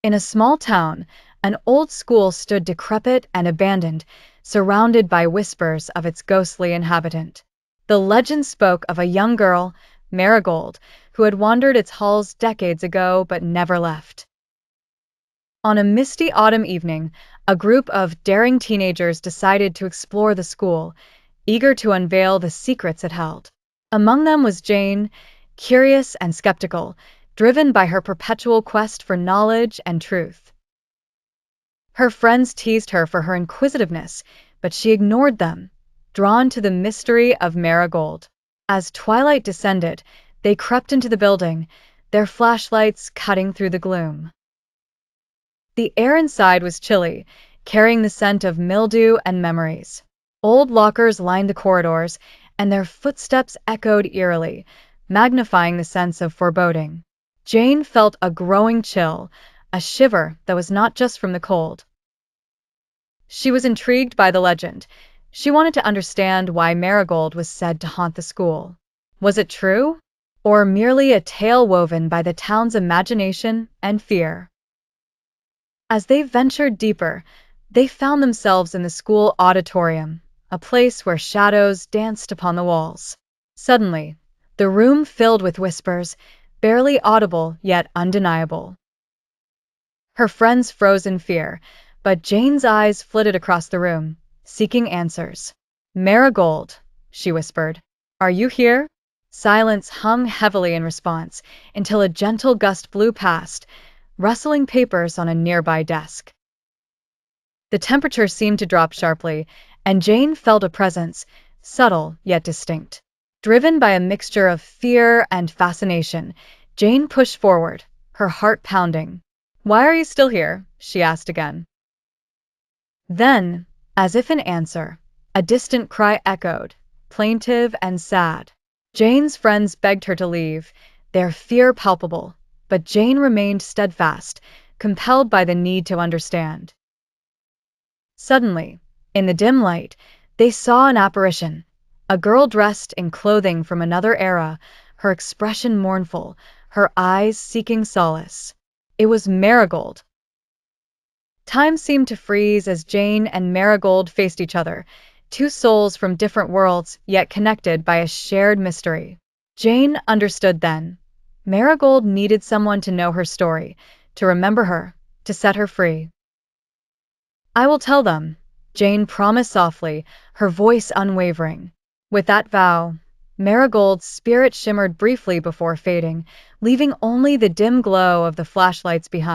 In a small town, an old school stood decrepit and abandoned, surrounded by whispers of its ghostly inhabitant. The legend spoke of a young girl, Marigold, who had wandered its halls decades ago but never left. On a misty autumn evening, a group of daring teenagers decided to explore the school, eager to unveil the secrets it held. Among them was Jane, curious and skeptical, driven by her perpetual quest for knowledge and truth. Her friends teased her for her inquisitiveness, but she ignored them, drawn to the mystery of Marigold. As twilight descended, they crept into the building, their flashlights cutting through the gloom. The air inside was chilly, carrying the scent of mildew and memories. Old lockers lined the corridors, and their footsteps echoed eerily, magnifying the sense of foreboding. Jane felt a growing chill, a shiver that was not just from the cold. She was intrigued by the legend. She wanted to understand why Marigold was said to haunt the school. Was it true? Or merely a tale woven by the town's imagination and fear? As they ventured deeper, they found themselves in the school auditorium, a place where shadows danced upon the walls. Suddenly, the room filled with whispers, barely audible yet undeniable. Her friends froze in fear, but Jane's eyes flitted across the room, seeking answers. "Marigold," she whispered, "are you here?" Silence hung heavily in response, until a gentle gust blew past, rustling papers on a nearby desk. The temperature seemed to drop sharply, and Jane felt a presence, subtle yet distinct. Driven by a mixture of fear and fascination, Jane pushed forward, her heart pounding. "Why are you still here?" she asked again. Then, as if in answer, a distant cry echoed, plaintive and sad. Jane's friends begged her to leave, their fear palpable, but Jane remained steadfast, compelled by the need to understand. Suddenly, in the dim light, they saw an apparition, a girl dressed in clothing from another era, her expression mournful, her eyes seeking solace. It was Marigold. Time seemed to freeze as Jane and Marigold faced each other, two souls from different worlds, yet connected by a shared mystery. Jane understood then. Marigold needed someone to know her story, to remember her, to set her free. "I will tell them," Jane promised softly, her voice unwavering. With that vow, Marigold's spirit shimmered briefly before fading, leaving only the dim glow of the flashlights behind.